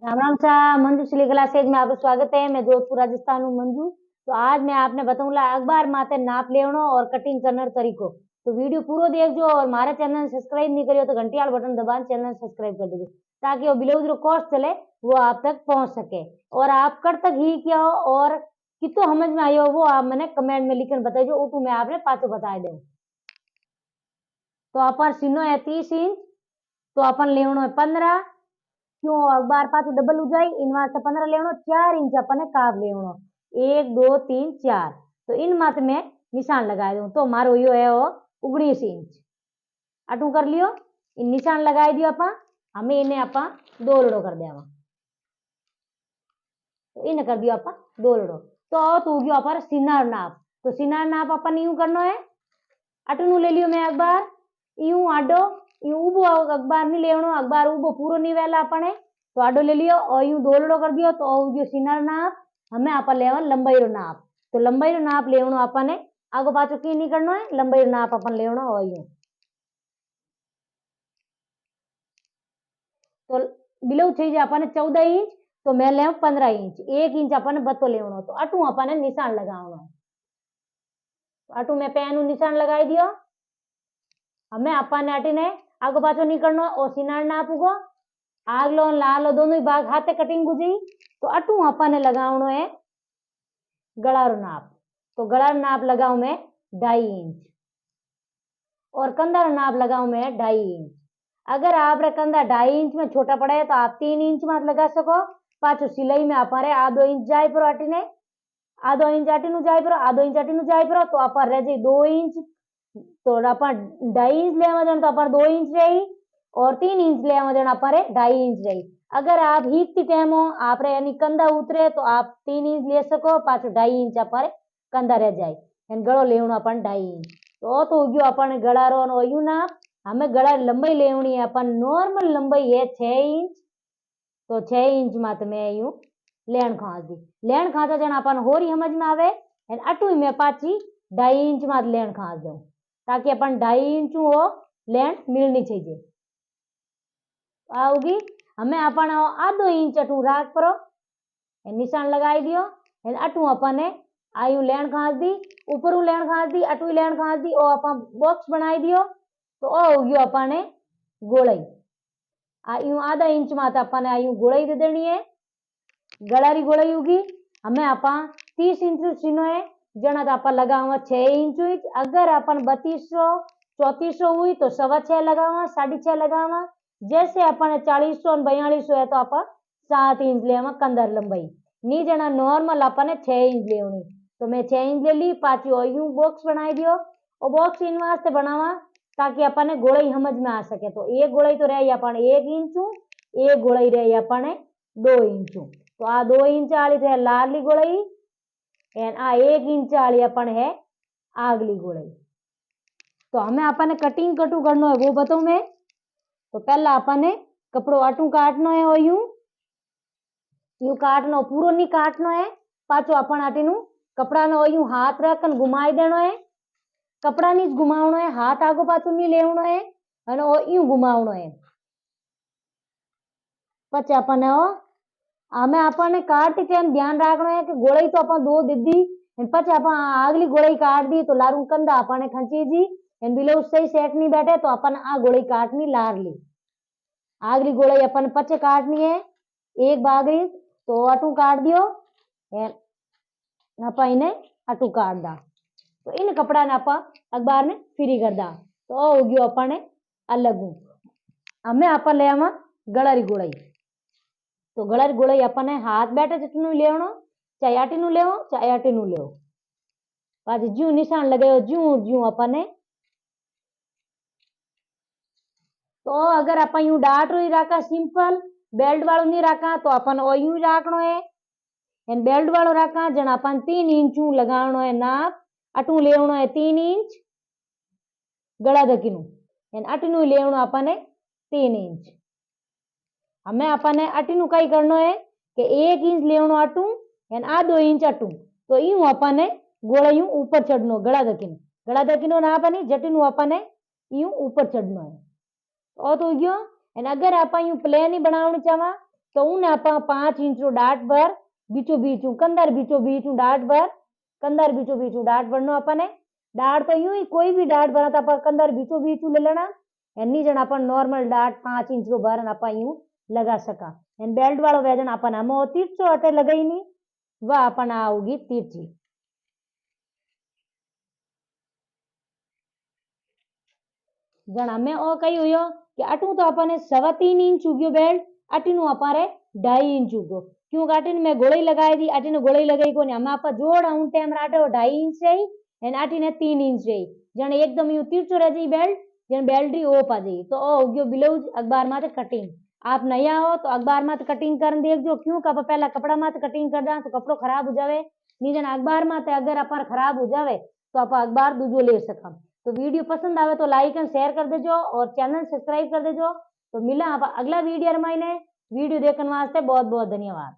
राम राम सा मंजू सिली क्लासेज में आपका स्वागत है। मैं जोधपुर राजस्थान हूँ मंजू। तो आज मैं आपने बताऊंगा अखबार माते नाप लेवनो और कटिंग करने तरीको। तो वीडियो पूरा देखो और हमारे चैनल सब्सक्राइब नहीं करियो तो घंटी वाला बटन दबान चैनल सब्सक्राइब कर दीजिए ताकि वो ब्लाउज जो कोर्स चले वो आप तक पहुंच सके और आप कर तक ही क्या हो और कितो समझ में आयो वो आप मैंने कमेंट में लिखकर बताइए। वो मैं आपने पाछो बता दे। तो अपन सीनो है 30 इंच, तो अपन लेवनो है 15। क्यों अखबार पाछू डबल हो जाए इन वास्ते 15 लेवनो। 4 इंच अपन काब लेवनो 1 2 3 4। तो इन मत में निशान लगा दूं तो मारो यो है वो 19 इंच अटू कर लियो। इन निशान लगाई दियो अपा। हमें इन्हें अपा दो लड़ो कर देवा। तो इन कर दियो अपा दो लड़ो। तो गयो अपन सीनार नाप। तो सीनार नाप अपन यूं करना है। अटनू ले लियो मैं अखबार यूं आडो यूं उबो अखबार नहीं लेवनो। अखबार उबो पूरो नहीं वेला अपने तो आडो ले लियो और यूं दोलड़ो कर दियो। तो जो सीनार नाप हमें अपन लेवा लंबाई रो नाप। तो लंबाई रो नाप लेवनो अपने आगो पाछो की नहीं करनो है। लंबाई रो नाप अपन लेवनो और यूं। तो बिलो चाहिए अपन 14 इंच तो मैं ले 15 इंच 1 इंच अपन बतो लेवनो। तो अटू अपन निशान लगावनो है। अटू मैं पेन निशान लगाई दियो। हमें अपन अटीने आगो पाछो नहीं करनो और सीनार नाप उगो आगलो लालो दोनों ही भाग हाथे कटिंग गुजी। तो अटू अपन लगावनो है गला रो नाप। तो गला रो नाप लगाऊ मैं 2.5 इंच और कंधा रो नाप लगाऊ मैं 2.5 इंच। अगर आप रे कंधा 2.5 इंच में छोटा पड़ा है तो आप 3 इंच मत लगा सको। पाछो सिलाई में आप आधो इंच जाए पर अटीने आधो इंच अटीनु जाए पर आधो इंच अटीनु जाए पर तो आप रह जाए 2 इंच। तो अपन 2.5 इंच लेवा जन तो अपन 2 इंच रही और 3 इंच लेवा जन अपन 2.5 इंच रही। अगर आप हीकती टाइम हो आप रे यानी कंधा उतरे तो आप 3 इंच ले सको। पाछो 2.5 इंच अपन कंधा रह जाए गड़ो लेवनो अपन 2.5 इंच। तो गयो अपन गड़ा रो ओयू नाप। हमें गड़ा लंबाई लेवनी है अपन नॉर्मल लंबाई है 6 इंच। तो 6 इंच मत मैं यूं लेन खांस दी। लेन खांसा जन अपन होरी समझ में आवे अटू में पाची 2.5 इंच मत लेन खांस दो ताकि अपन 2.5 इंच वो लेन मिलनी चाहिए आओगी। हमें अपन आधो इंच अटू राख परो निशान लगाई दियो। अटू अपन आयु लेन खांस दी ऊपर लेन खांस दी अटू लेन खांस दी और अपन बॉक्स बनाई दियो। तो हो गयो अपन गोलाई आयु आधा इंच मात अपन आयु गोलाई दे देनी है। गला री गोलाई होगी हमें आपा 30 इंच सीनो है जना तो आपा लगावा 6 इंच। अगर अपन 3200 3400 हुई तो 6.25 लगावा 6.5 लगावा। जैसे अपन 4000 4200 है तो आप 7 इंच लेवा कंदर लंबाई नी जना नॉर्मल अपन 6 इंच लेवनी। तो मैं 6 इंच ले ली पाची और यूं बॉक्स बनाई दियो। और बॉक्स इन वास्ते बनावा ताकि अपन गोलाई समझ में आ सके। तो एक गोलाई तो रही अपन 1 इंच एक गोलाई रही अपन 2 इंच। तो आ 2 इंच वाली है लारली गोलाई एंड आ 1 इंच वाली अपन है आगली गोलाई। तो हमें अपन कटिंग कटू करनो है वो बताऊं मैं। तो पहला अपन कपड़ो अटू काटनो है और यूं काटनो पूरो नहीं काटनो है। पाछो अपन आटीनु कपड़ा ने यूं हाथ रखन घुमाई देनो है। कपड़ा नहीं घुमावनो है हाथ आगो पाछो नहीं लेवनो है यूं घुमावनो है। पचे अपन हमें अपन काटते टाइम ध्यान रखना है कि गोलाई तो अपन दो दीदी पचे अपन आगली गोलाई काट दी तो लारू कंधा अपन खंची जी बिलो सही सेट नहीं बैठे तो अपन आ गोलाई काटनी लार ली। आगली गोलाई अपन पचे काटनी है एक बागरी। तो अटू काट दियो अपन इन्हें अटू काट दा। तो इन कपड़ा ने आप अखबार ने फ्री कर दा। तो हो गयो अपन अलग हमें अपन ले आवा गला री गोलाई। तो गला री गोलाई अपन हाथ बैठे जितनु लेवनो चाहे आटीनु लेवो चाहे आटीनु लेवो। पाछे ज्यू निशान लगायो ज्यू ज्यू अपन तो अगर अपन यूं डाट रो राखा सिंपल बेल्ट वालों नहीं राखा तो अपन यूं राखनो है बेल्ट वालों राखा जना अपन 3 इंच लगावनो है नाप। अटू लेवनो है 3 इंच गला दकीनु अटनू लेवनो अपन 3 इंच। हमें अपन अटीनु कई करनो है कि 1 इंच लेवनो अटू आधो इंच अटू। तो यूं अपन गोला यूं ऊपर चढ़नो गला दकीनो ना अपन जटीनु अपन यूं ऊपर चढ़नो है। और तो गयो अगर आप यूं प्लेन ही बनावना चाहवा तो उन्हें आप 5 इंच रो डाट भर बीचों बीचू कंदर बीचों बीचू डाट भर कंदर बीचों बीचू डाट भरनो अपने डाट तो यूं ही कोई भी डाट भरा तो आप कंदर बीचों बीचू ले लेना एनी जन अपन नॉर्मल डाट 5 इंच रो भर आप यूं लगा सका एन बेल्ट वालों वजन अपन हम 300 अटे लगाई नहीं वह अपन आओगी तिरछी जन हमें ओ कही हुयो कि अटू तो अपन 3.25 इंच उग्यो बेल्ट अटीनु अपारे 2.5 इंच उगो क्योंकि अटीन में गोलाई लगाई दी अटीन गोलाई लगाई को हम आप जोड़ उन टाइम राटे 2.5 इंच रही एन अटीने 3 इंच रही जन एकदम यू तिरछो रह जाई बेल्ट जन बेल्ट ही ओ पा जाई तो ओ उग्यो ब्लाउज अखबार माते कटिंग आप नया हो तो अखबार माते कटिंग कर देखो क्यों का पहला कपड़ा माते कटिंग कर दा तो कपड़ो खराब हो जावे नी जन अखबार माते अगर अपन खराब हो जावे तो आप अखबार दूजो ले सकम तो वीडियो पसंद आवे तो लाइक एंड शेयर कर देजो और चैनल सब्सक्राइब कर देजो तो मिला आप अगला वीडियो रमाइने वीडियो देखने वास्ते बहुत बहुत धन्यवाद।